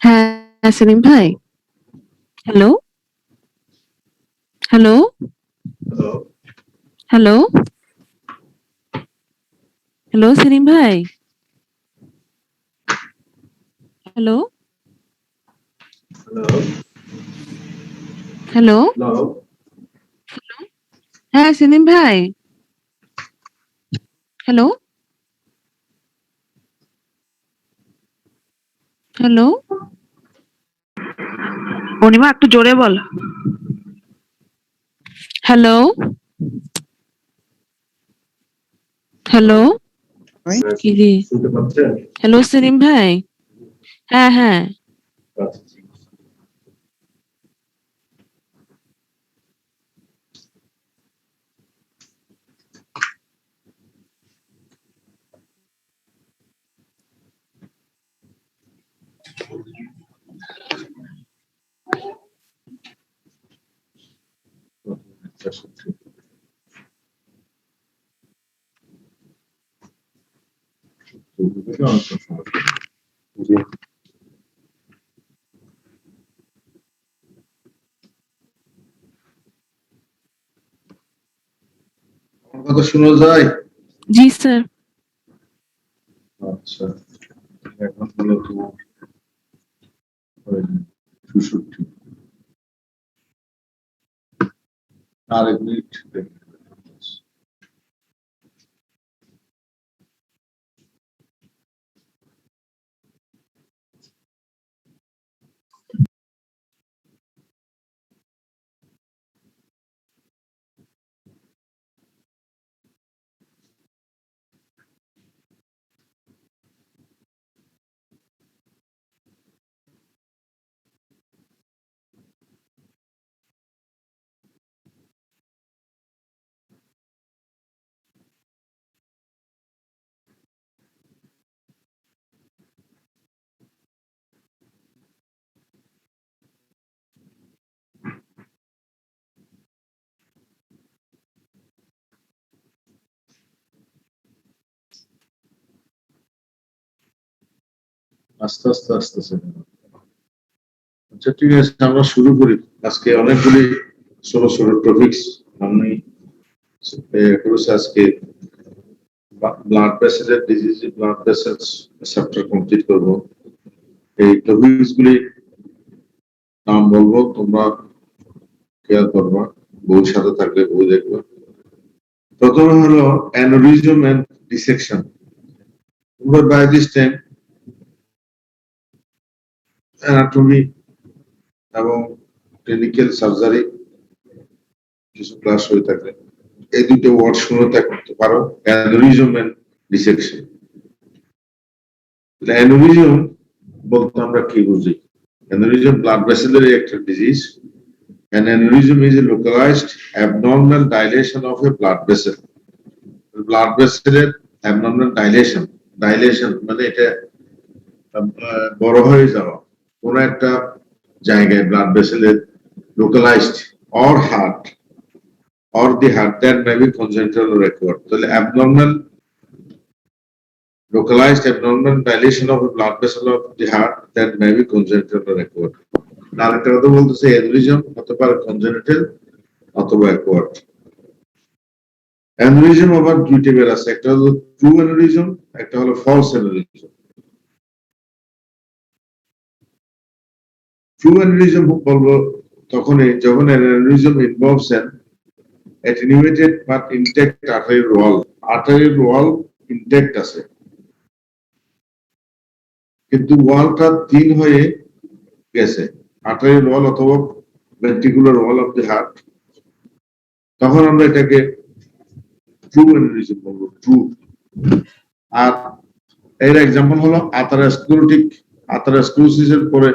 হ্যাঁ, সেলিম ভাই। Hello? Hello? Hello? Hello, Selim ভাই? হ্যালো? হ্যালো? হ্যাঁ, সেলিম ভাই? হ্যালো? হ্যালো? অনিমা একটু জোরে বল। হ্যালো? হ্যালো? কিরে? হ্যালো, সেলিম ভাই? হ্যাঁ, হ্যাঁ। কথা শোনা যায়? জি, স্যার। আচ্ছা, এখন হলো তোমার ৬৬ আরেক মিনিট আস্তে আস্তে আসতেছে। আচ্ছা, ঠিক আছে, আমরা শুরু করি। আজকে অনেকগুলি ছোট ছোট টপিকস আমি করেছি। আজকে ব্লাড ভেসেলের disease, blood vessels chapter complete করব। এই টপিকস গুলি নাম বলবো, তোমরা খেয়াল করবা, বই সাথে থাকলে বই দেখবা। প্রথমে হলো অ্যানোরিজম এন্ড ডিসেকশন। তোমরা বাই দিস টাইম অ্যানাটমি এবং ক্লিনিক্যাল সার্জারি কিছু ক্লাস হয়ে থাকে, এই দুটো ওয়ার্ড শুনে থাকতে পারো, অ্যানোরিজম এন্ড ডিসেকশন। অ্যানোরিজম বলতে আমরা কি বুঝি? অ্যানোরিজম ব্লাড ভেসেলের একটা disease. An aneurysm is a localized abnormal dilation of a blood vessel. Blood vessel abnormal dilation মানে এটা বড় হয়ে যাওয়া কোন একটা জায়গায় blood ভেসেলের localized or heart or the heart that may be congenital or acquired. তাহলে localized abnormal dilation of a blood vessel of the heart that may be congenital or acquired. আরেকটা কথা বলতেছে, অ্যানোরিজম হতে পারে congenital অথবা acquired. Aneurysm আবার দুই টাইপের আছে, একটা হলো ট্রু অ্যানোরিজম, একটা হলো ফলস অ্যানোরিজম। ট্রু অ্যানোরিজম বলবো তখনই যখন aneurysm involves an attenuated but intact arterial wall. Arterial wall intact আছে, কিন্তু ওয়ালটা থিন হয়ে গেছে, আর্টারিয়াল ওয়াল অথবা ventricular wall of the heart, তখন আমরা এটাকে ট্রু অ্যানোরিজম বলবো, ট্রু। আর এর এক্সাম্পল হলো আথারোস্ক্লেরোসিসের পরে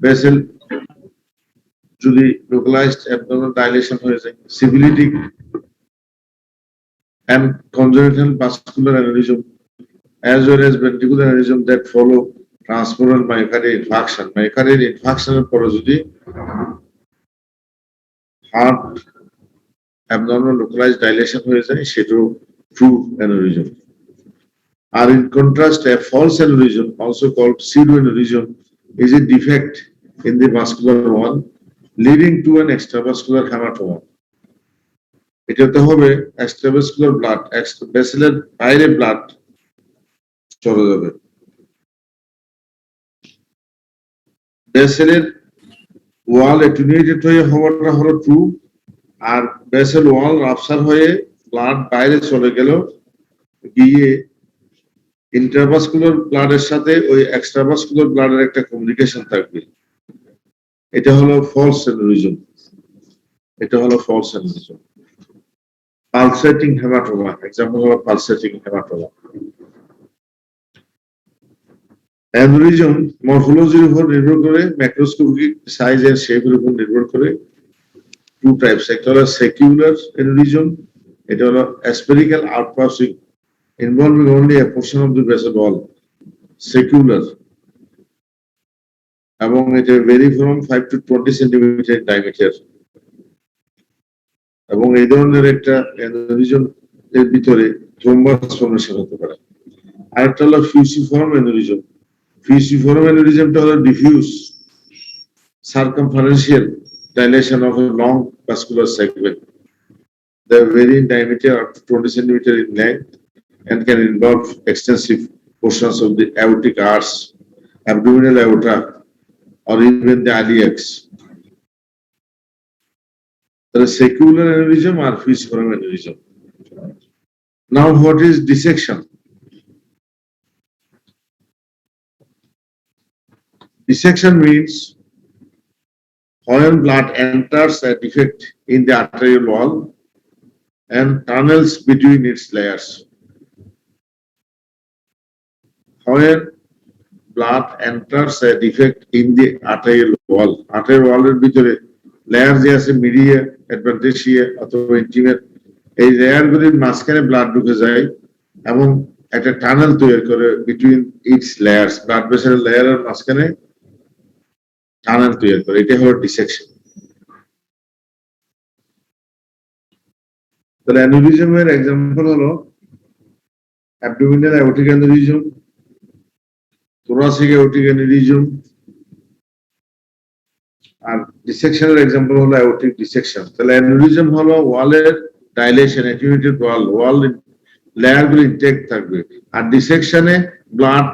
ভেসেল যদি লোকালাইজড অ্যাবডোমিনাল ডাইলেশন হয়ে যায়, সিভিলিটিক and congenital vascular aneurysm as well as ventricular aneurysm that follow transmural myocardial infarction. Myocardial infarction এর পরে যদি হার্ট abnormal localized dilation হয়ে যায়, সেটাও true aneurysm. Or in contrast, a false aneurysm, also called pseudoaneurysm, is a defect in the vascular wall leading to an extravascular hematoma. এটাতে হবে extravascular blood, ভেসেলের বাইরে blood চলে যাবে। ভেসেলের ওয়াল অ্যাটেনুয়েটেড হয়ে হওয়াটা হলো ট্রু, আর ভেসেল ওয়াল রাপচার হয়ে ব্লাড বাইরে চলে গেল, গিয়ে ইন্ট্রাভাস্কুলার ব্লাডের সাথে ওই এক্সট্রাভাস্কুলার ব্লাডের একটা কমিউনিকেশন থাকবে। এটা হলো ফলস অ্যানেউরিজম। এটা হলো ফলস অ্যানেউরিজম। পালসেটিং হেমাটোমা, এক্সাম্পল হলো পালসেটিং হেমাটোমা। অ্যানেউরিজম মরফোলজির উপর নির্ভর করে, ম্যাক্রোস্কোপিক সাইজ এর শেপের উপর নির্ভর করে টু টাইপস। একটা হলো সেকিউলার অ্যানেউরিজম, এটা হলো অ্যাসপেরিক্যাল আউটপাসিং involving only a portion of the vessel wall, secular, এবং এটা vary from 5 to 20 centimeter in diameter, এবং এই ধরনের একটা অ্যানেউরিজম এর ভিতরে থ্রোম্বাস ফর্মেশন হতে পারে। আরেকটা হলো ফিউসিফর্ম অ্যানেউরিজম। ফিউসিফর্ম অ্যানেউরিজমটা হলো diffuse circumferential dilation of a long vascular segment. They vary in diameter up to 20 centimeter in length and can involve extensive portions of the aortic arch, abdominal aorta, or even the iliacs. There is secular aneurysm or fusiform aneurysm. Now, what is dissection? Dissection means when blood enters a defect in the arterial wall and tunnels between its layers. When blood enters a defect in the arterial wall এর ভিতরে layer যে আছে, media, অ্যাডভেন্টিশিয়া অথবা intimate, এই লেয়ারগুলির মাঝখানে blood ঢুকে যায় এবং একটা টানেল তৈরি করে বিটুইন ইটস লেয়ার্স, ব্লাড ভেসেলের লেয়ারের মাঝখানে টানেল তৈরি করে, এটা হলো ডিসেকশন। তাহলে অ্যানেউরিজমের এক্সাম্পল হলো abdominal aortic aneurysm, thoracic aortic aneurysm, আর ডিসেকশনের এক্সাম্পল হলো অ্যাওর্টিক ডিসেকশন। তাহলে অ্যানেউরিজম হলো ওয়ালের ডাইলেশন, অ্যাটেনুয়েটেড ওয়াল লেয়ারগুলো ইনটেক্ট থাকবে, আর ডিসেকশনে ব্লাড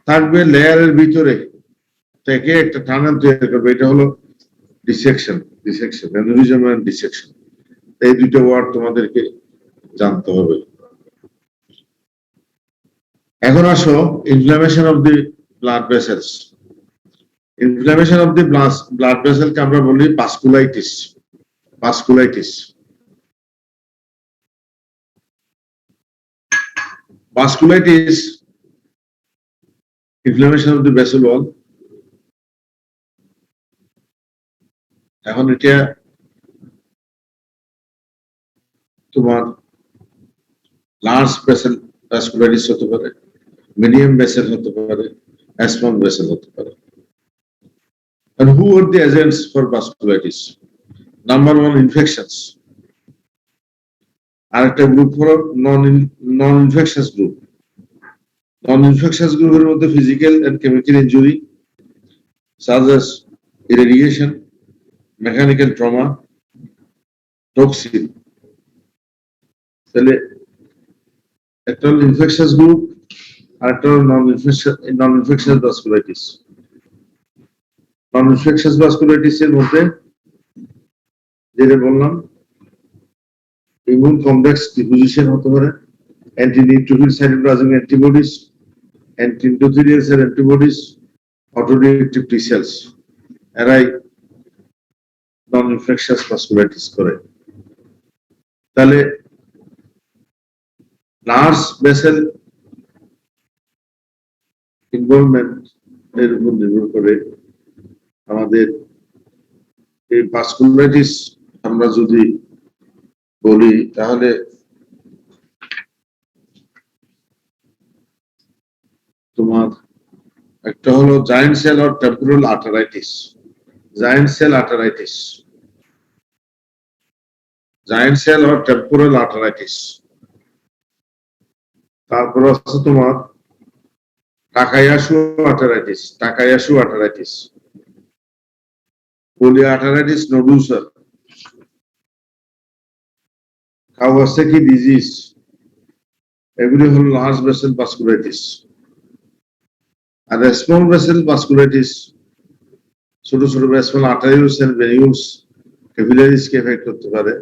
থাকবে লেয়ারের ভিতরে থেকে একটা টানেল তৈরি করবে, এটা হলো ডিসেকশন। অ্যানেউরিজম এন্ড ডিসেকশন, এই দুটো ওয়ার্ড তোমাদেরকে জানতে হবে। এখন আসো inflammation of the blood vessels. Inflammation of the blood vessel কে আমরা বলি vasculitis. Vasculitis, inflammation of the vessel wall. এখন এটা তোমার লার্জ ভেসেল ভাস্কুলাইটিস হতে পারে, মিডিয়াম ভেসেল হতে পারে, স্মল ভেসেল হতে পারে। And who are the agents for vasculitis? Number one, infections. আরেকটা গ্রুপ হলো non infectious group. Non infectious গ্রুপের মধ্যে physical and chemical injury such as irradiation, mechanical trauma, toxin. তাহলে একটা হলো ইনফেকশাস গ্রুপ, আরেকটা হলো non infectious vasculitis. Non infectious vasculitis এর মধ্যে যেটা বললাম, ইমিউন কমপ্লেক্স ডিপোজিশন হতে পারে, anti neutrophil cytoplasmic antibodies, anti endothelial cell antibodies, autoreactive T cells, এরাই নন ইনফেকশাস ভাস্কুলাইটিস করে। তাহলে লার্জ ভেসেল ইনভলভমেন্ট এর উপর নির্ভর করে আমাদের এই ভাস্কুলাইটিস আমরা যদি বলি, তাহলে তোমার একটা হলো giant cell or temporal arteritis. Giant cell or temporal arteritis. তারপর আছে তোমার Takayasu arteritis, polyarteritis nodosa, Kawasaki disease, এগুলি হলো লার্জ ভেসেল ভাস্কুলাইটিস। আর স্মল ভেসেল ভাস্কুলাইটিস ছোট ছোট small arterioles and venules capillaries কে এফেক্ট করতে পারে,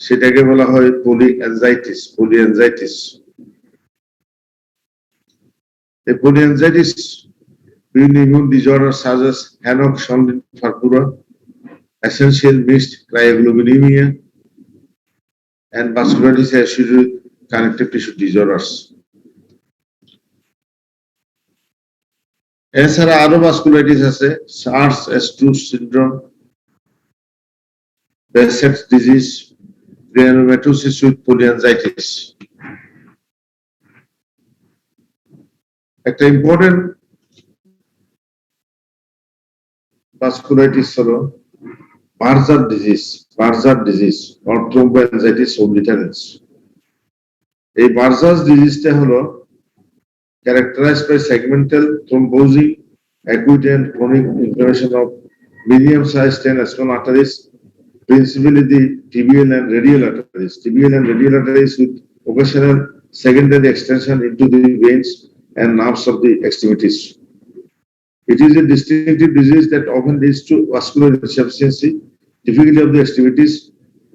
সেটাকে বলা হয় পলিএনজাইটিস। এই পলিএনজাইটিস বিভিন্ন immune disorder such as Hannock-Schönlein purpura, essential mixed cryoglobulinemia, and vasculitis associated with connective tissue disorders. এছাড়া আরো ভাস্কুলাইটিস আছে, SARS-S2 syndrome, Behçet's disease, granulomatous with polyangiitis. একটা ইম্পর্টেন্ট ভাস্কুলাইটিস হলো Berger disease or thromboangiitis obliterans. এই Berger ডিজিজটা হলো characterized by segmental thrombosing, acute and chronic inflammation of medium-sized and small arteries, principally the tibial and radial arteries with occasional secondary extension into the veins and nerves of the extremities. It is a distinctive disease that often leads to vascular insufficiency. Difficulty of the extremities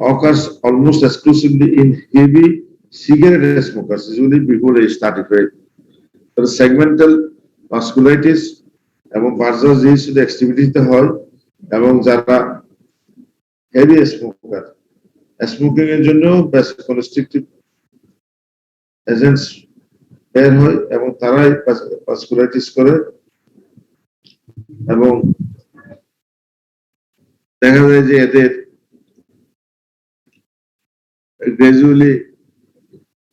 occurs almost exclusively in heavy cigarette smokers, usually before age 35. So segmental vasculitis এবং Berger disease শুধু এক্সট্রিমিটিতে হয়, এবং যারা heavy smoking এর জন্য constrictive agents বের হয় এবং তারাই ভাস্কুলাইটিস করে, এবং দেখা যায় যে এদের গ্রাজুয়ালি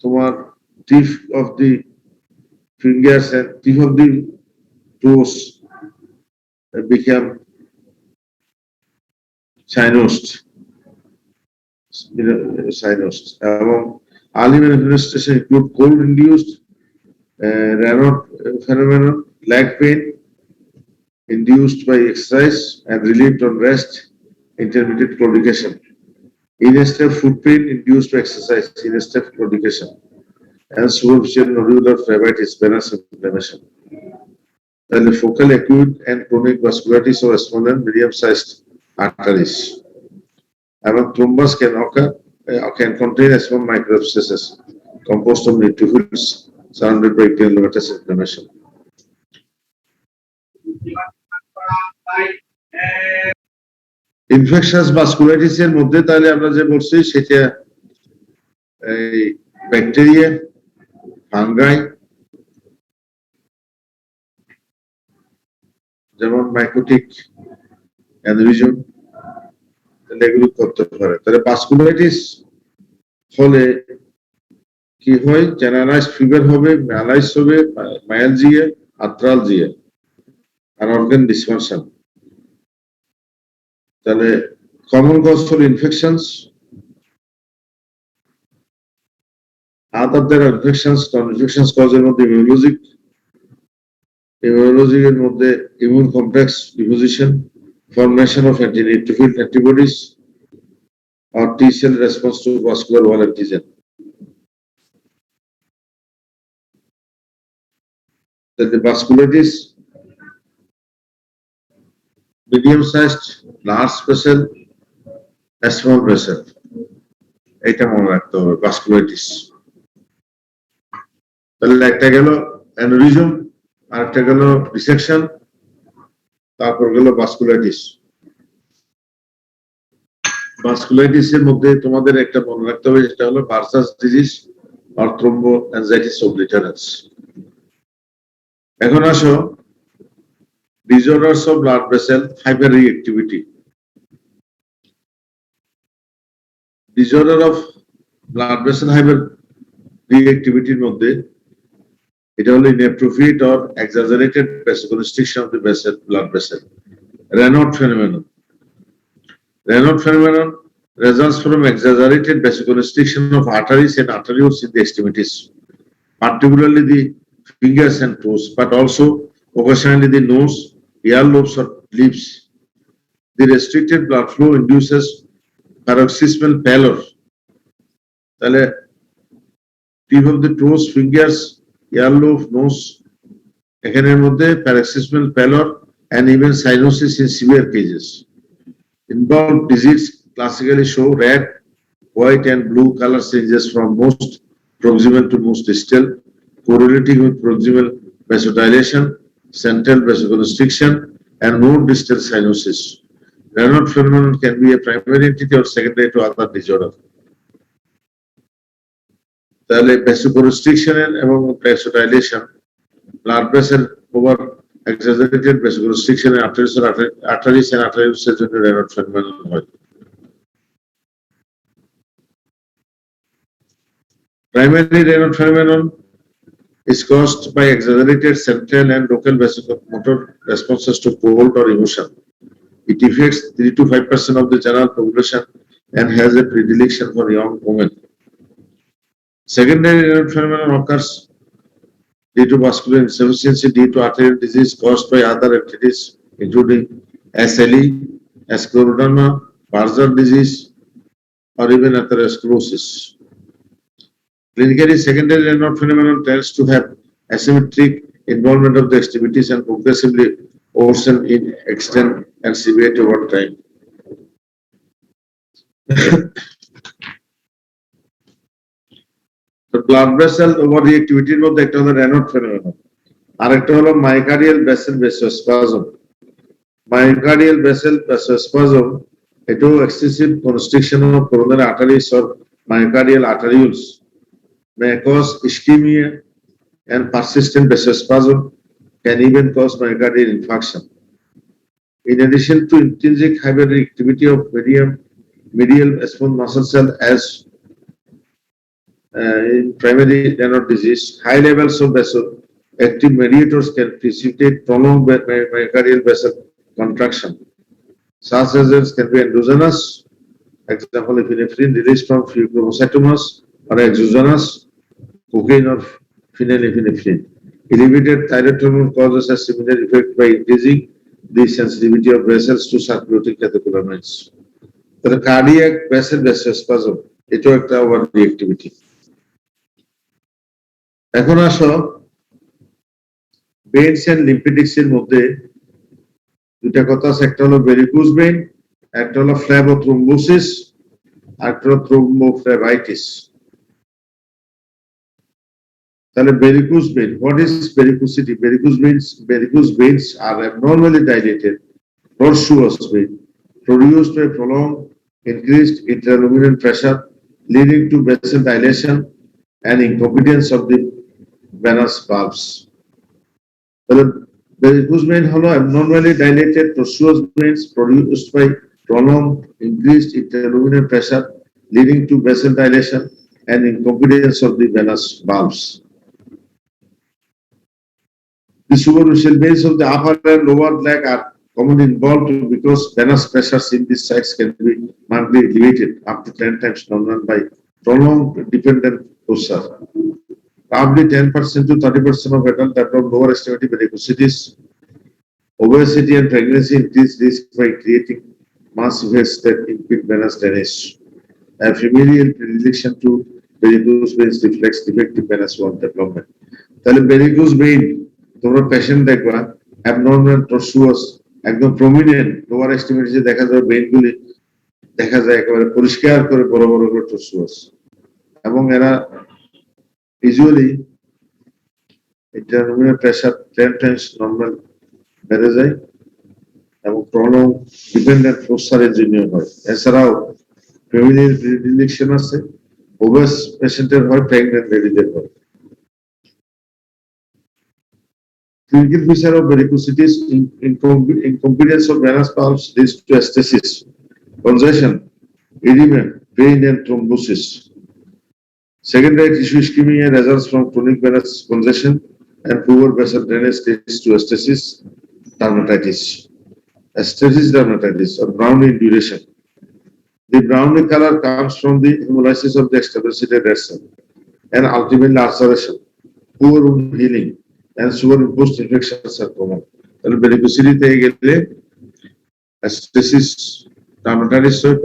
তোমার tip of the fingers and tip of the toes become cyanosed. এবং early manifestation include cold-induced Raynaud phenomenon, leg pain induced by exercise and relieved on rest, intermittent claudication, in-step foot pain induced by exercise, in-step claudication, and superficial nodular phlebitis, venous inflammation. And the focal, acute, and chronic vasculitis of small and medium-sized arteries. Even thrombus can contain small microabscesses composed of neutrophils surrounded by granulomatous inflammation. Infectious vasculitis এর মধ্যে তাহলে আমরা যে বলছি সেটা এই bacteria, fungi, যেমন mycotic অ্যানিরিজম, এগুলো করতে পারে। তাহলে ভাস্কুলাইটিস হলে কি হয়? জেনারেলাইজড ফিভার হবে, ম্যালাইস হবে, মায়ালজিয়া, আর্থ্রালজিয়া আর অর্গান ডিসফাংশন। তাহলে common cause for infections, other than infections, non-infections cause এর মধ্যে ইমিউনোলজির মধ্যে immune complex deposition, formation of anti-neutrophil antibodies or T-cell response to vascular wall antigen. Then the vasculitis, medium-sized, large vessel, small vessel. এটা মনে রাখতে হবে vasculitis. তাহলে একটা গেল অ্যানিউরিজম, আরেকটা গেল ডিসেকশন, তারপর গেল ভাস্কুলাইটিস। ভাস্কুলাইটিসের মধ্যে তোমাদের একটা মনে রাখতে হবে, যেটা হলো বার্জাস ডিজিজ আর থ্রোম্বোঅ্যানজাইটিস অবলিটারেন্স। এখন আসো disorders of blood vessel hyperreactivity. Disorder of blood vessel হাইপাররিঅ্যাক্টিভিটির মধ্যে এটা হলো inappropriate or exaggerated vasoconstriction of the blood vessel. Raynaud phenomenon results from exaggerated vasoconstriction of arteries and arterioles in the extremities. particularly the fingers and toes, but also occasionally the nose, earlobes or lips. The restricted blood flow induces paroxysmal pallor. তাহলে tip of the toes, fingers, earlobe, nose, এখানের মধ্যে paroxysmal pallor and even cyanosis in severe cases. Involved disease classically show red, white and blue color changes from most proximal to most distal, correlating with proximal vasodilation, central vasoconstriction, and more distal cyanosis. Raynaud phenomenon can be a primary entity or secondary to other disorder. তাহলে vasoconstriction এবং vasodilation, blood vessel over exaggerated vasoconstriction in arteries and arterioles এর জন্য Raynaud phenomenon হয়. Primary Raynaud phenomenon is caused by exaggerated central and local vasomotor responses to cold or emotion. It affects 3 to 5% of the general population and has a predilection for young women. Secondary Raynaud phenomenon occurs due to vascular insufficiency due to arterial disease caused by other entities including SLE, scleroderma, Barger disease, or even atherosclerosis. Clinically, secondary Raynaud phenomenon tends to have asymmetric involvement of the extremities and progressively worsen in extent and severity over time. The blood vessel overreactivity মধ্যে একটা হলো Raynaud phenomenon, আরেকটা হলো myocardial vessel vasospasm. Myocardial vessel vasospasm, এটাও excessive constriction of coronary arteries or myocardial arterioles may cause ischemia, and persistent vasospasm can even cause myocardial infarction. In addition to intrinsic hyperactivity of medial smooth muscle cell as in primary Raynaud disease, high levels of vasoactive mediators can precipitate prolonged myocardial vessel contraction. Such agents can be endogenous, example epinephrine released from pheochromocytomas, or exogenous, cocaine or phenylephrine. Elevated thyroid hormone causes a similar effect by increasing the sensitivity of vessels to circulating catecholamines. The cardiac vessel vasospasm, এটাও একটা overreactivity. এখন আসো veins and lymphatics এর মধ্যে দুটা কথা আছে, একটা হলো varicose vein, একটা হলো phleботhrombosis, আর একটা হলো thrombophlebitis. তাহলে varicose vein, what is varicosity? Varicose veins are abnormally dilated tortuous vein produced by prolonged increased intraluminal pressure leading to vessel dilation and incompetence of the venous valves. The varicose vein হলো abnormally dilated tortuous veins produced by prolonged increased intraluminal pressure leading to vessel dilation and incompetence of the venous valves. The superficial veins of the upper and lower leg are commonly involved because venous pressures in these sites can be markedly elevated up to 10 times normal by prolonged dependent posture. Probably 10% to 30% of adults that have lower extremity varicosities. Obesity and pregnancy increase risk by creating massive heads that impede venous drainage. A familial predilection to varicose veins reflects defective venous wall development. তাহলে varicose vein তোমরা patient দেখবা abnormal tortuous একদম prominent lower extremity দেখা যায় ভেইনগুলি দেখা যায় একেবারে পরিষ্কার করে বড় বড় করে tortuous, এবং এরা ইউজুয়ালি এটা রুমের প্রেসার 10 টাইমস নরমাল বেড়ে যায় এবং প্রলং ডিপেন্ডেন্ট প্রসারের জন্য হয়। এছাড়াও ফ্যামিলির প্রিডিলেকশন আছে, ওবেস পেশেন্টের হয়, প্রেগন্যান্ট লেডিদের হয়। Clinical feature of varicosities, incompetence of venous valves leads to stasis, congestion, edema, pain and thrombosis. Secondary tissue ischemia results from chronic venous congestion and poor vessel drainage leads to stasis dermatitis. Stasis dermatitis or browning induration. The browning color comes from the hemolysis of the extravascular red cell and ultimately ulceration. poor wound healing, and superimposed infections are common. তাহলে varicosity গেলে stasis dermatitis হয়,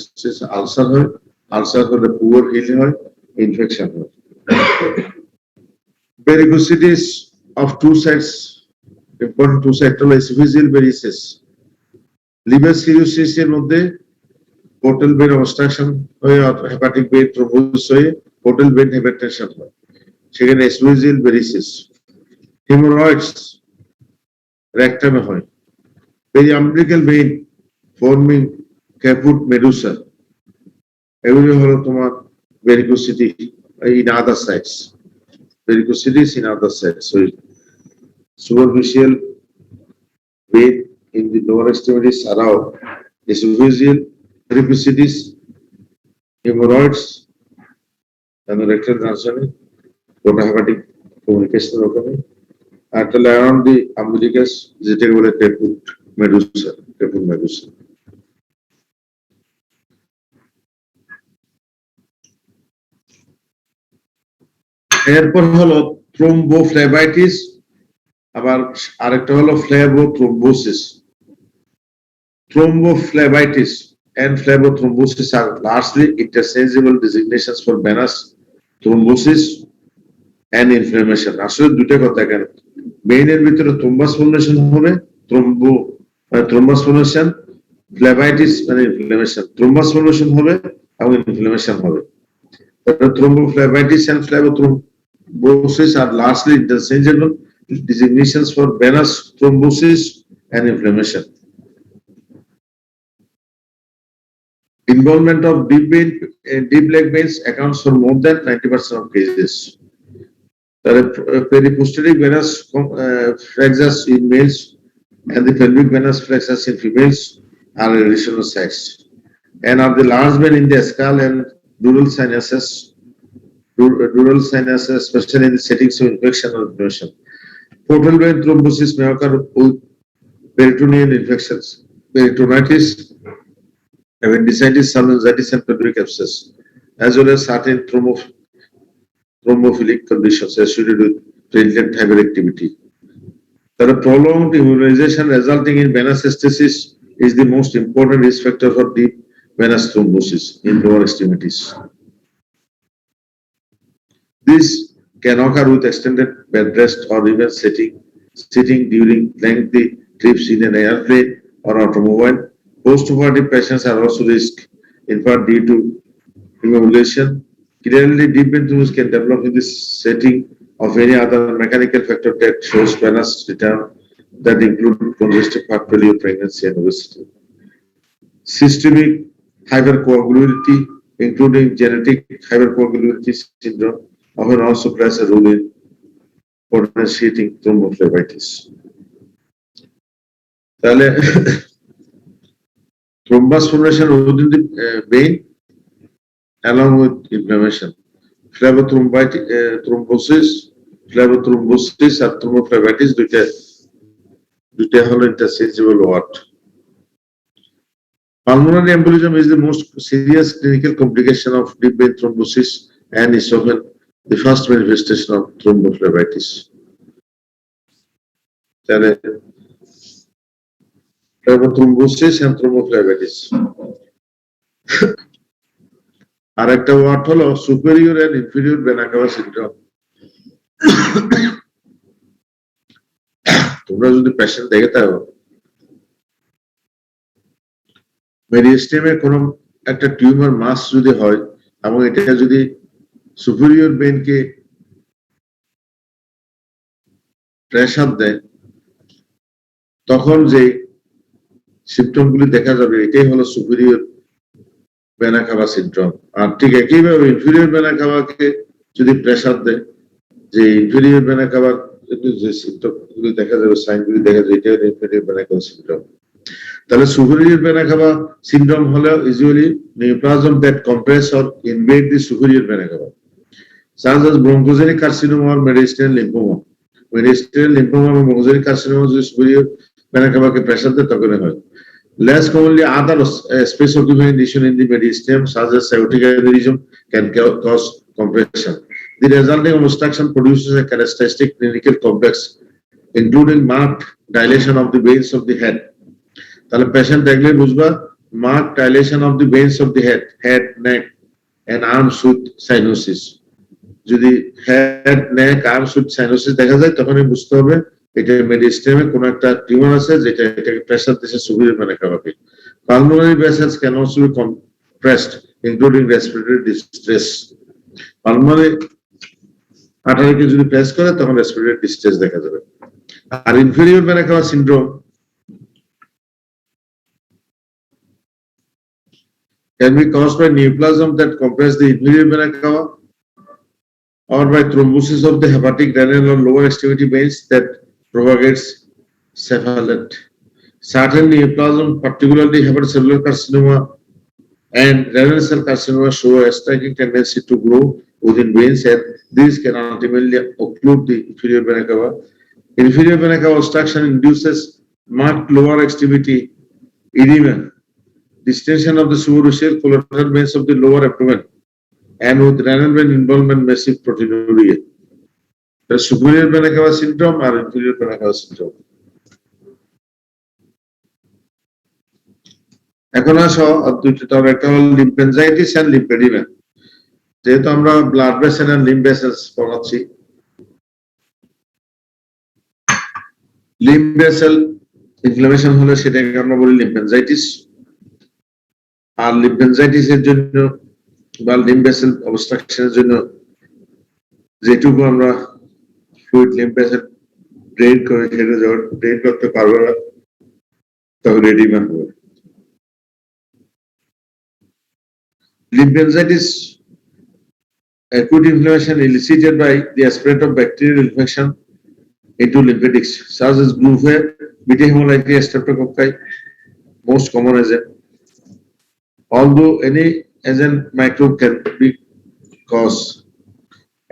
stasis ulcer হয়, ulcer হলে poor healing হয়, infection হয়। Varicosities of two sides, important two sides হলো esophageal varices, liver cirrhosis এর মধ্যে পোর্টাল ভেন অবস্ট্রাকশন হয়ে হেপাটিক ভেন থ্রোম্বোসিস হয়ে পোর্টাল ভেন হাইপারটেনশন হয়, সেখানে esophageal varices। হেমোরয়েডস রেকটামে হয়। Periumbilical vein forming caput medusa, এগুলি হলো তোমার varicosity in other sides, varicosities in other sides. So superficial vein in the lower extremities around esophageal varicosities, hemorrhoids, and the rectal junction, hepatic communication occurring. At around the umbilicus, যেটাকে caput medusa, caput medusa. এরপর হলো থ্রোম্বোফ্লেবাইটিস, আবার আরেকটা হলো ফ্লেবোথ্রোম্বোসিস। Thrombophlebitis and phlebothrombosis are largely interchangeable designations for venous thrombosis and inflammation. আসলে দুটো কথা কেন, মেইনের ভিতরে থ্রোম্বাস ফর্মেশন হবে, থ্রোম্বাস ফর্মেশন, ফ্লেবাইটিস মানে ইনফ্লামেশন, থ্রোম্বাস ফর্মেশন হবে এবং ইনফ্লামেশন হবে। Thrombophlebitis and phlebothrombosis are largely interchangeable designations for venous thrombosis and inflammation. Involvement of deep leg veins accounts for more than 90% of cases. Periposteric venous flexus in males and the pelvic venous flexus in females are additional sites, and are the large vein in the skull and dural sinuses, especially in the settings of infection or inflammation. Portal vein thrombosis may occur with peritoneal infections, peritonitis, appendicitis, sinusitis, and pelvic abscess, as well as certain thrombophilic conditions associated with transient hyperactivity. The prolonged immunization resulting in venous stasis is the most important risk factor for deep venous thrombosis in lower extremities. This can occur with extended bed rest or even sitting during lengthy trips in an airplane or automobile. Post-operative patients are also risk, in part due to immobilization. Clearly, deep vein thrombosis can develop in the setting of any other mechanical factor that shows venous return that include congestive heart failure, pregnancy, and obesity. Systemic hypercoagulability, including genetic hypercoagulability syndrome, often also plays a role in potentiating thrombophlebitis. Thrombus formation within the vein along with inflammation. Phlebothrombosis R thrombophlebitis দুইটা হলো interchangeable word. Pulmonary embolism is the most serious clinical complication of deep vein thrombosis and is often the first manifestation of thrombophlebitis. Phlebothrombosis and thrombophlebitis. আর একটা word হলো superior and inferior vena cava syndrome. তোমরা যদি patient দেখে থাকো, মেরিস্টেমে কোনো একটা tumour মাস যদি হয় এবং এটা যদি সুপিরিয়র ভেনকে প্রেসার দেয়, তখন যে সিম্পটমগুলি দেখা যাবে এটাই হলো সুপিরিয়র ভেনা কাভা সিনড্রোম। আর ঠিক একইভাবে ইনফিরিয়র ভেনা কাভাকে যদি প্রেসার দেয়, যে ইনফিরিয়র ভেনা কাভার যে সিম্পটমগুলি দেখা যাবে, সাইনগুলি দেখা যাবে, এটাই হলো ইনফিরিয়র ভেনা কাভা সিনড্রোম। তাহলে superior vena cava syndrome হলো usually neoplasm that compress or invade the superior vena cava, such as bronchogenic carcinoma or mediastinal lymphoma. Mediastinal lymphoma or bronchogenic carcinoma যদি superior vena cava কে pressure দেয় তখন হয়। Less commonly, other space occupying lesion in the mediastinum, such as aortic aneurysm, can cause compression. The resulting obstruction produces a characteristic clinical complex, including marked dilation of the veins of the head. তাহলে patient দেখলে বুঝবা marked dilation of the veins of the head, neck, and arms with cyanosis. যদি head, neck, arms with cyanosis দেখা যায় তখনই বুঝতে হবে এটা মেডিস্টেমে কোনো একটা টিউমার আছে যেটা এটাকে প্রেসার দিচ্ছে সুপিরিয়র ভেনা কাভাকে। Pulmonary vessels can also be compressed, including respiratory distress. Pulmonary আর্টারিকে যদি প্রেস করে তখন রেসপিরেটরি ডিস্ট্রেস দেখা যাবে। আর inferior vena cava syndrome can be caused by neoplasm that compress the inferior vena cava or by thrombosis of the hepatic renal or lower extremity veins that propagates cephalate. Certain neoplasm, particularly hepatocellular carcinoma and renal cell carcinoma, show a striking tendency to grow within veins, and these can ultimately occlude the inferior vena cava. Inferior vena cava obstruction induces marked lower extremity edema, distension of the superficial collateral veins of the lower abdomen, and with renal vein involvement, massive proteinuria. The superior vena cava syndrome or inferior vena cava syndrome. এখন আসো দুইটা topic, একটা হলো লিম্ফ্যানজাইটিস and lymphoedema. যেহেতু আমরা blood vessel and lymph vessels পড়াচ্ছি, lymph vessel inflammation হলে সেটাকে আমরা বলি লিম্ফ্যানজাইটিস। আর লিম্ফ্যানজাইটিস এর জন্য বা লিম্ফ ভেসেল অবস্ট্রাকশনের জন্য যেটুকু আমরা ফ্লুইড লিম্ফ ভেসেল ড্রেন করে সেটা যখন ড্রেন করতে পারবে না তখন এডিমা হবে। Lymphangitis, acute inflammation elicited by the spread of bacterial infection into lymphatics, such as group A, beta hemolytic streptococci, most common agent. Although any agent microbe can be cause,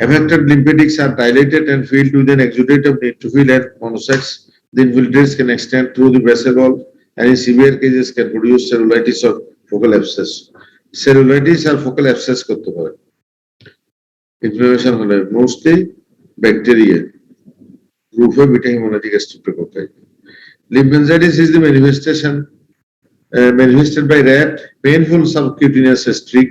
affected lymphatics are dilated and filled with an exudate of neutrophil and monocytes. The infiltrates can extend through the vessel wall, and in severe cases can produce cellulitis or focal abscess. Cellulitis or focal abscess করতে পারে inflammation হলে, mostly bacteria, group A beta haemolytic streptococci. Lymphangitis is the manifested by rat, painful subcutaneous streak,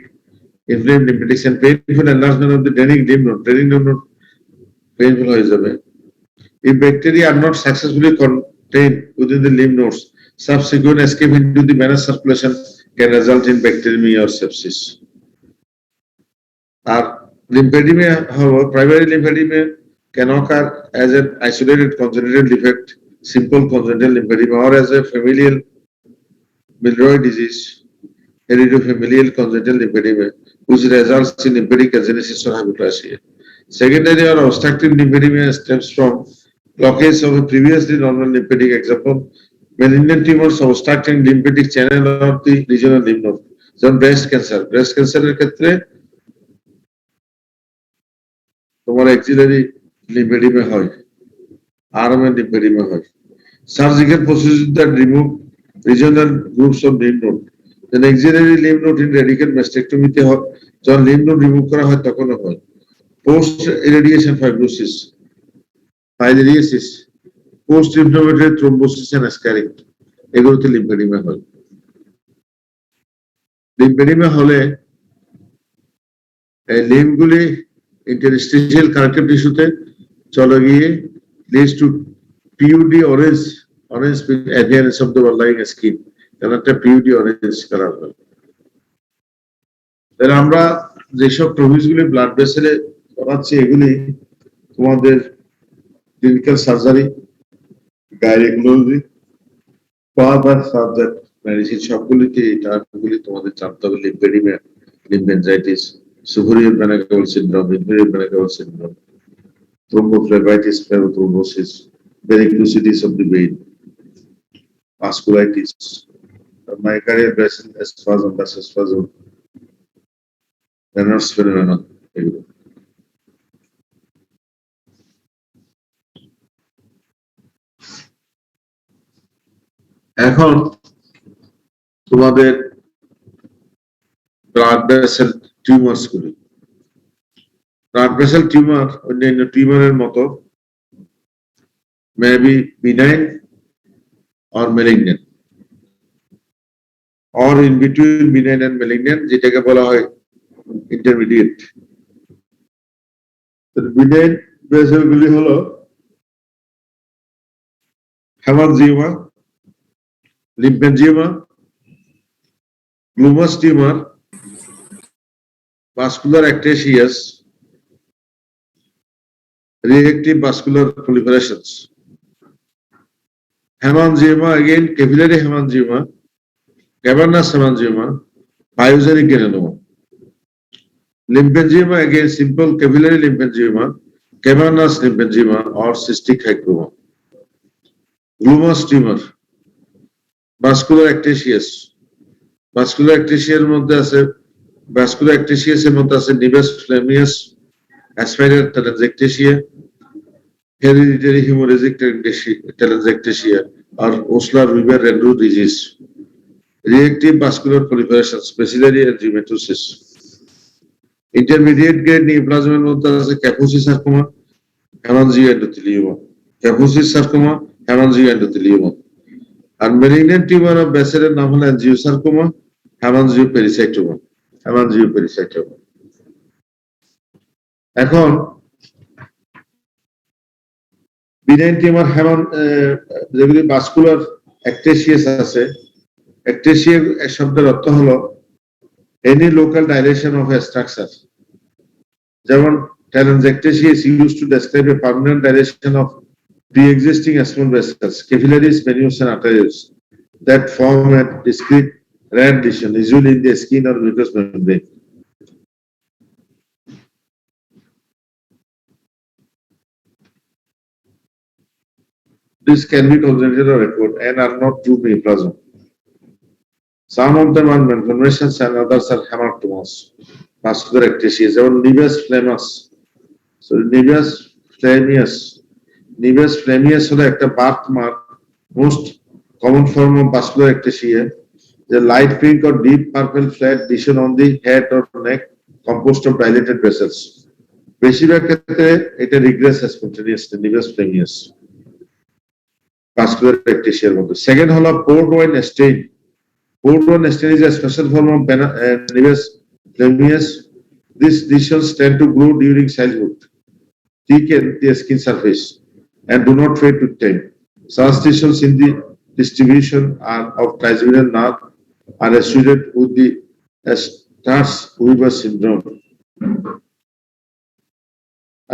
inflamed lymphatics and painful enlargement of the draining lymph node. Draining lymph node painful হয়ে যাবে। If bacteria are not successfully contained within the lymph nodes, subsequent escape into the venous circulation can result in bacteremia or sepsis. Our lymphedema, however, primary lymphedema can occur as an isolated congenital defect, simple congenital lymphedema, or as a familial biliary disease, hereditofamilial congenital lymphedema, which results in lymphatic agenesis or hypoplasia. Secondary or obstructive lymphedema stems from blockage of a previously normal lymphatic. Example, malignant tumors obstructing lymphatic channel of the regional lymph node. যেমন breast cancer, breast ক্যান্সারের ক্ষেত্রে তোমার axillary lymphoedema হয়, আর্মে lymphoedema হয়। Surgical procedure that remove regional groups of lymph node, যেন axillary lymph node in radical ম্যাস্টেক্টমিতে হয়, যখন লিম্ফ নোড রিমুভ করা হয় তখনও হয়। Post irradiation fibrosis, filariasis, post inflammatory thrombosis and scarring, এগুলোতে লিম্ফেডিমা হয়। লিম্ফেডিমা হলে এই লিম্ফগুলি ইন্টারস্টিশিয়াল কানেক্টিভ টিস্যুতে চলে গিয়ে leads to PUD orange appearance of the overlying skin, কারণ একটা PUD orange কালার হয়। তাহলে আমরা যেসব টপিকস গুলি ব্লাড ভেসেলে পড়াচ্ছি এগুলি তোমাদের clinical surgery, gynaecology, further subject medicine সবগুলিতে এই টার্মগুলি তোমাদের জানতে হবে। লিম্ফেডিমা, লিম্ফ্যানজাইটিস, superior vena cava syndrome, inferior vena cava syndrome, thrombophlebitis, thrombosis, varicosities of the vein, vasculitis, myocardial vessel spasm, vasospasm, Raynaud's phenomenon, এগুলো। এখন তোমাদের ব্লাড ভেসেল টিউমার্স গুলি, ব্লাড ভেসেল টিউমার অন্যান্য টিউমারের মতো may be benign or malignant or in between benign and malignant, যেটাকে বলা হয় ইন্টারমিডিয়েট। বিনাইন ভেসেলগুলি হলো haemangioma, lymphangioma, glomus tumour, vascular ectasias, reactive vascular proliferations. Hemangioma, again capillary hemangioma, cavernous hemangioma, pyogenic granuloma. Lymphangioma, again simple capillary lymphangioma, cavernous lymphangioma or cystic hygroma. Glomus tumor, vascular ectasias. Vascular ectasias মধ্যে আছে vascular ectasias এর মধ্যে আছে nevus flammeus, aspirated telangiectasia, hereditary hemorrhagic telangiectasia or Osler Weber Rendu disease. Reactive vascular proliferation, bacillary angioimatosis. Intermediate grade neoplasm এর মধ্যে আছে Kaposi sarcoma, hemangioendothelioma. Kaposi sarcoma, hemangioendothelioma. And malignant tumor of Bessel এর নাম হলো angiosarcoma, hemangiopericytoma. Hemangiopericytoma. এখন benign tumour যেগুলি vascular অ্যাক্টেসিয়াস আছে, অ্যাক্টেসিয়া শব্দের অর্থ হলো any local dilation of A structure, যেমন telangiectasia is used to describe a permanent dilation of pre-existing small vessels, capillaries, venules and arteries that form a discrete red lesion, usually in the skin or mucous membrane. This can be congenital or acute and are not true neoplasm. Some of them are malformations and others are hematomas, vascular ectasia, nevus flammeus. So nevus flammeus হলো একটা birthmark, most common form of vascular ectasia, the light pink or deep purple flat lesion on the head or neck composed of dilated vessels. বেশিরভাগ ক্ষেত্রে এটা regress spontaneously, nevus flammeus. Vascular ectasia মধ্যে second হলো port wine stain. Port wine stain is a special form of nevus flammeus. These lesions tend to grow during childhood, thicken the skin surface and do not fade with time. Such lesions in the distribution of trigeminal nerve are associated with the Stars-Weber syndrome.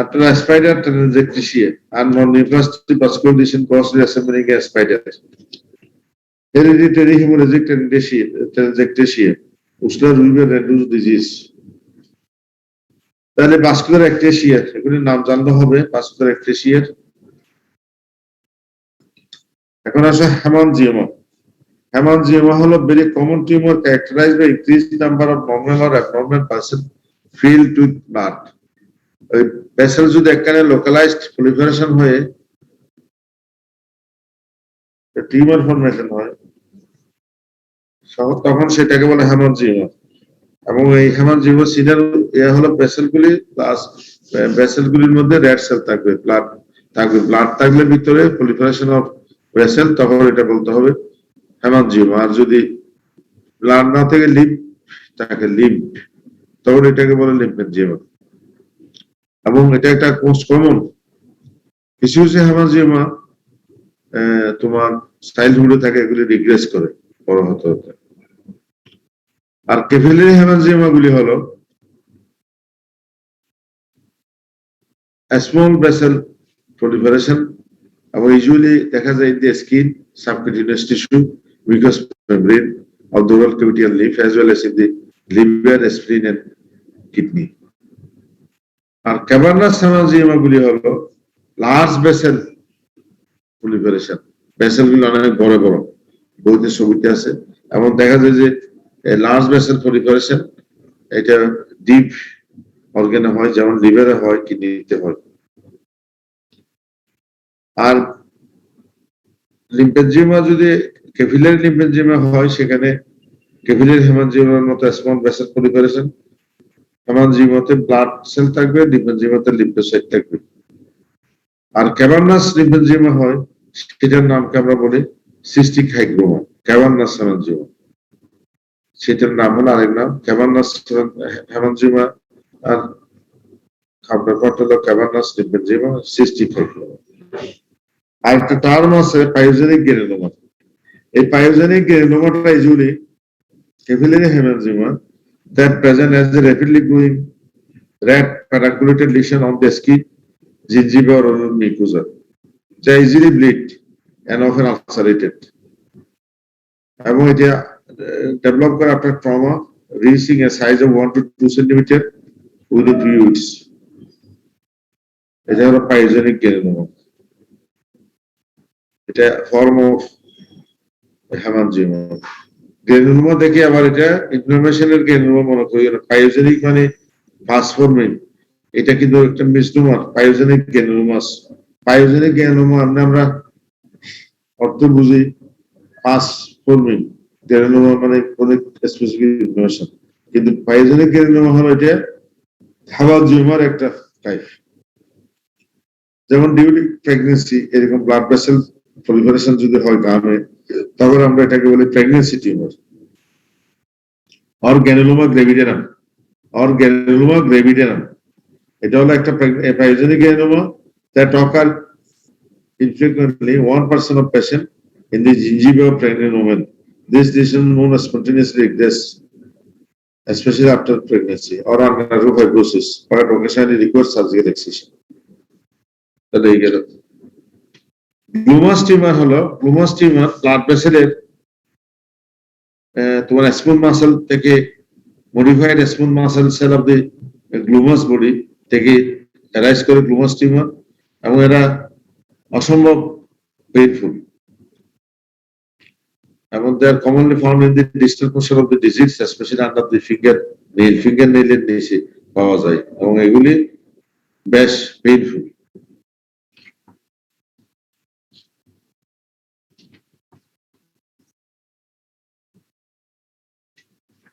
After a spider telangiectasia and non-neoplastic vascular lesion caused reassembling a spider. Hereditary hemorrhagic telangiectasia, Osler Weber Rendu disease. তাহলে vascular ectasia এগুলির নাম জানতে হবে vascular ectasia। এখন আসে hemangioma. Hemangioma হলো very common tumor characterized by increased number of normal or abnormal vessels filled with blood. Vessel যদি একখানে লোকালাইজড proliferation হয়ে টিউমার ফর্মেশন হয় তখন সেটাকে বলে হেমানজিওমা। এবং এই হেমানজিওমা সিনার হলো ভেসেলগুলি প্লাস ভেসেলগুলির মধ্যে রেড সেল থাকবে, ব্লাড থাকলে ভিতরে proliferation অফ ভেসেল, তখন এটা বলতে হবে হেমানজিওমা। আর যদি ব্লাড না থেকে লিম্ফ তখন এটাকে বলে লিম্ফেনজিওমা। এবং এটা একটা মোস্ট কমন কিছু হেমানজিওমা তোমার চাইল্ডহুডে থাকে, এগুলি রিগ্রেস করে বড় হতে হতে। আর ক্যাপিলারি হেমানজিওমা গুলি হলো স্মল ভেসেল proliferation এবং ইউজুয়ালি দেখা যায় in the skin, subcutaneous tissue, mucus membrane of the oral cavity and lymph as well as in the liver, spleen and kidney. আর ক্যাভার্নাস হেমানজিওমা গুলি হলো লার্জ ভেসেল proliferation, ভেসেল গুলো অনেক বড় বড়, বইতে ছবিতে আছে। এবং দেখা যায় যে লার্জ ভেসেল proliferation এটা ডিপ অর্গানে হয়, যেমন লিভারে হয়, কিডনিতে হয়। আর লিম্ফেনজিওমা যদি ক্যাপিলারি লিম্ফেনজিওমা হয় সেখানে ক্যাপিলারি হেমানজিওমার মতো স্মল ভেসেল proliferation, হেমানজিমাতে ব্লাড সেল থাকবে, লিম্ফেনজিমাতে লিম্ফোসাইট থাকবে। আর ক্যাভার্নাস লিম্ফেনজিমা হয়, সেটার নামকে আমরা বলি সিস্টিক হাইগ্রোমা, ক্যাভার্নাস হেমানজিমা। সেটার নাম হলো আরেক নাম ক্যাভার্নাস হেমানজিমা, আর কাউন্টারপার্ট হলো ক্যাভার্নাস লিম্ফেনজিমা, সিস্টিক হাইগ্রোমা। আর একটা টার্ম আছে পাইওজেনিক গ্রানুলোমা। এই পাইওজেনিক গ্রানুলোমাটা usually capillary hemangioma that present as a rapidly growing red pediculated lesion on the skin, gingiva or oral mucosa. They easily bleed and often ulcerated. এবং এটা develop করে after trauma, reaching a size of 1 to 2 centimeter within few weeks. এটা হলো পাইওজেনিক granuloma. এটা form of হেমানজিওমা। Granuloma দেখে আবার এটা ইনফ্লামেশনের granuloma মনে করি না। পাইওজেনিক মানে ফাসফরমিন, এটা কিন্তু একটা মিসনোমার। পাইওজেনিক গ্রানুলোমাস, পাইওজেনিক গ্রানুলোমা আমরা অর্থ বুঝি ফাসফরমিন, গ্রানুলোমা মানে অনেক স্পেসিফিক ইনফরমেশন, কিন্তু পাইওজেনিক গ্রানুলোমা হলো এটা হেমানজিওমার একটা টাইপ। যেমন ডিউরিং প্রেগন্যান্সি এরকম ব্লাড ভেসেল প্রলিফারেশন যদি হয় গামে, তখন আমরা এটাকে বলি pregnancy tumour. or granuloma gravidarum, এটা হলো একটা পাইওজেনিক granuloma that occur infrequently 1% of patient in the gingiva of pregnant women. This lesion known as spontaneously exists, especially after pregnancy or under fibrosis, but occasionally requires surgical excision. তাহলে এই গেল। গ্লুমাস tumour হলো, গ্লুমাস tumour blood ভেসেলের তোমার smooth muscle থেকে modified smooth muscle cell of the glomus body থেকে arise করে glomus tumour, এবং এরা অসম্ভব পেইনফুল, এবং they are commonly found in the distal portion of the disease, especially under the finger nail নিচে পাওয়া যায়, এবং এগুলি বেশ পেইনফুল।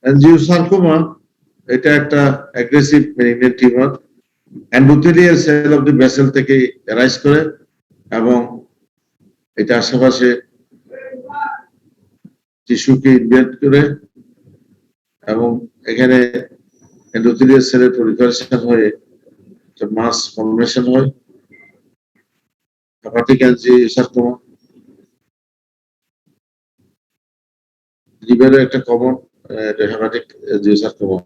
অ্যাঞ্জিওসার্কোমা এটা একটা aggressive malignant tumour, endothelial cell of the vessel থেকে অ্যারাইজ করে, এবং এটা আশেপাশে টিস্যুকে ইনভেড করে, এবং এখানে এন্ডোথেলিয়াল সেলের প্রলিফারেশন হয়ে মাস ফর্মেশন হয়। হেপাটিক অ্যাঞ্জিওসার্কোমা লিভারের একটা কমন হেপাটিক অ্যাঞ্জিওসার্কোমা,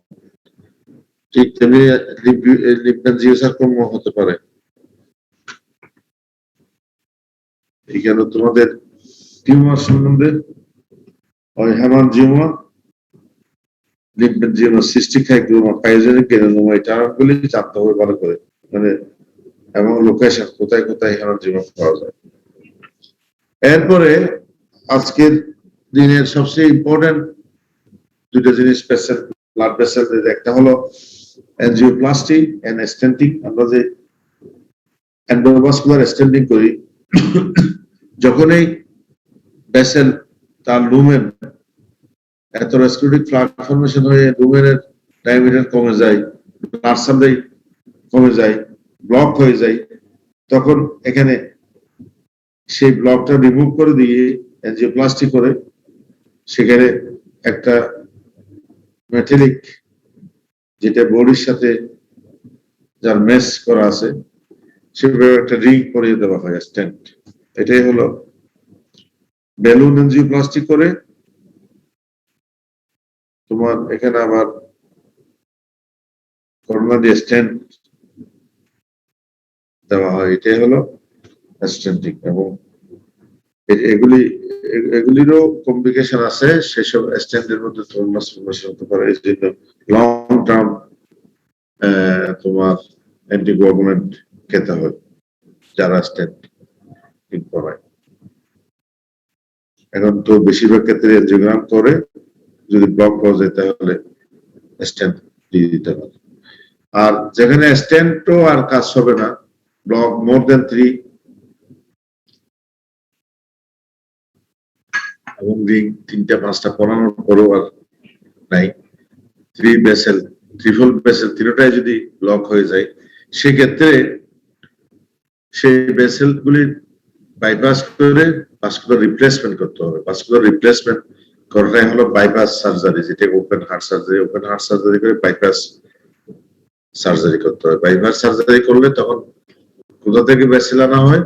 ঠিক তেমনি লিম্ফ্যাঞ্জিওসার্কোমা হতে পারে। এখানে তোমাদের টিউমার সম্বন্ধে ওই হেমানজিওমা, লিম্ফ্যাঞ্জিওমা, সিস্টিক হাইগ্রোমা, পাইওজেনিক গ্রানুলোমা, এই টার্মগুলি জানতে হবে ভালো করে, মানে এবং লোকেশন কোথায় কোথায় হেমানজিওমা পাওয়া যায়। এরপরে আজকের দিনের সবচেয়ে ইম্পর্টেন্ট দুটো জিনিস পেশেন্ট ব্লাড ভেসেল, একটা হলো এনজিওপ্লাস্টি এন্ড স্টেন্টিং। আমরা যে এন্ডোভাস্কুলার স্টেন্টিং করি, যখন এই ভেসেল তার লুমেন অ্যাথেরোস্ক্লেরোটিক প্লাক ফর্মেশন হয়ে লুমেনের ডায়ামিটার কমে যায়, ব্লাড সাপ্লাই কমে যায়, ব্লক হয়ে যায়, তখন এখানে সেই ব্লকটা রিমুভ করে দিয়ে এনজিওপ্লাস্টি করে সেখানে একটা মেটালিক, যেটা বডির সাথে যার মেস করা আছে, সেভাবে একটা রিং করিয়ে দেওয়া হয়, স্ট্যান্ড। এটাই হলো বেলুন এনজিওপ্লাস্টি করে তোমার এখানে আবার করোনা দিয়ে স্ট্যান্ড দেওয়া হয়, এটাই হলো স্ট্যান্ডিং। এবং এগুলিরও কমপ্লিকেশন আছে, সেসব স্ট্যান্ডের মধ্যে থ্রম্বাস ফর্মেশন হতে পারে। এই জন্য লং টার্ম তোমার অ্যান্টিকোয়াগুলেন্ট খেতে হয় যারা স্ট্যান্ড ঠিক করায়। এখন তো বেশিরভাগ ক্ষেত্রে এনজিওগ্রাম করে, যদি ব্লক পাওয়া যায় তাহলে স্ট্যান্ড দিয়ে দিতে পারে। আর যেখানে স্ট্যান্ডও আর কাজ হবে না, ব্লক মোর দেন 3 এবং রিং 3টা 5টা পড়ানোর পরও আর নাই, 3 ভেসেল ট্রিপল ভেসেল তিনটাই যদি ব্লক হয়ে যায় সেক্ষেত্রে সেই ভেসেল গুলি বাইপাস করে ভাস্কুলার রিপ্লেসমেন্ট করতে হবে। ভাস্কুলার রিপ্লেসমেন্ট করাটাই হলো বাইপাস সার্জারি, যেটা open heart surgery. Open heart surgery করে বাইপাস সার্জারি করতে হবে। বাইপাস সার্জারি করলে তখন কোথা থেকে ভেসেল আনা হয়?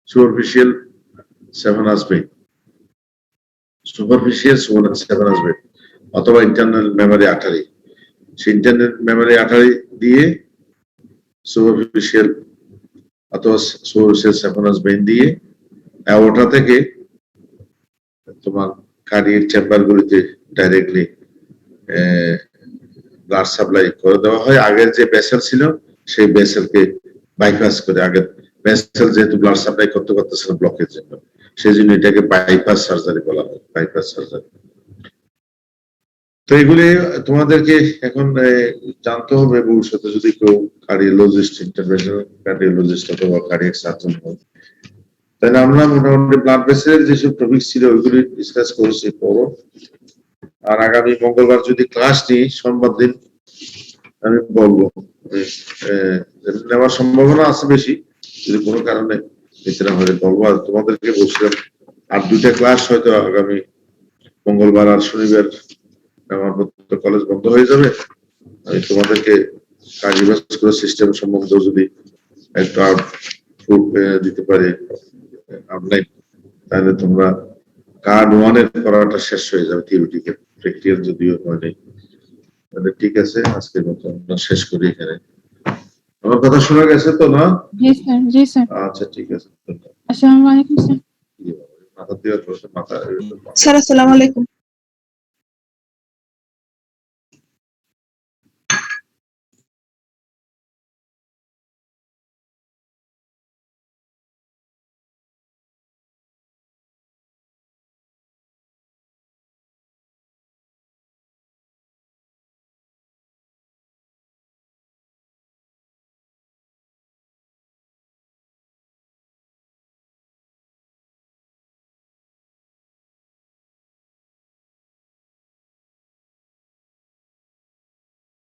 সুপারফিশিয়াল সেভানাস ভেইন, সুপারফিশিয়াল সেভানাস ভেইন অথবা ইন্টারনাল মেমোরি আর্টারি। সেই ইন্টারনাল মেমোরি আর্টারি দিয়ে সুপারফিশিয়াল অথবা সুপারফিশিয়াল সেভানাস ভেইন দিয়ে অ্যাওর্টা থেকে তোমার কার্ডিয়াক চেম্বার গুলিতে ডাইরেক্টলি ব্লাড সাপ্লাই করে দেওয়া হয়। আগের যে ভেসেল ছিল সেই ভেসেলকে বাইপাস করে, আগের ভেসেল যেহেতু ব্লাড সাপ্লাই করতে পারতেছিল ব্লকের জন্য, সেই জন্য এটাকে বাইপাস সার্জারি বলা হয়, বাইপাস সার্জারি। তো এগুলি তোমাদেরকে এখন জানতে হবে ভবিষ্যতে যদি কেউ কার্ডিওলজিস্ট, ইন্টারভেনশনাল কার্ডিওলজিস্ট অথবা কার্ডিয়াক সার্জন হয়। তাহলে আমরা মোটামুটি ব্লাড ভেসেলের যেসব টপিক ছিল ওইগুলি ডিসকাস করেছি পড়ো। আর আগামী মঙ্গলবার যদি ক্লাস নিই, সোমবার দিন আমি বলবো, নেওয়ার সম্ভাবনা আছে বেশি, যদি কোনো কারণে নিতে না হলে বলবো। আর তোমাদেরকে বলছিলাম আর 2টা ক্লাস হয়তো আগামী মঙ্গলবার আর শনিবার আমার তো কলেজ বন্ধ হয়ে যাবে। আমি তোমাদেরকে কার্ডিওভাস্কুলার সিস্টেম সম্বন্ধে যদি একটা দিতে পারি অনলাইন, তাহলে তোমরা কার্ড 1 এর পড়াটা শেষ হয়ে যাবে, থিওরিটিক্যাল। প্র্যাকটিক্যাল যদিও হয়নি। তাহলে ঠিক আছে, আজকের মতো আমরা শেষ করি এখানে। আমার কথা শোনা গেছে তো না? জি স্যার, জি স্যার। আচ্ছা ঠিক আছে। আসসালামু আলাইকুম স্যার। মাথা দিয়ে মাথা স্যার আসসালামু আলাইকুম।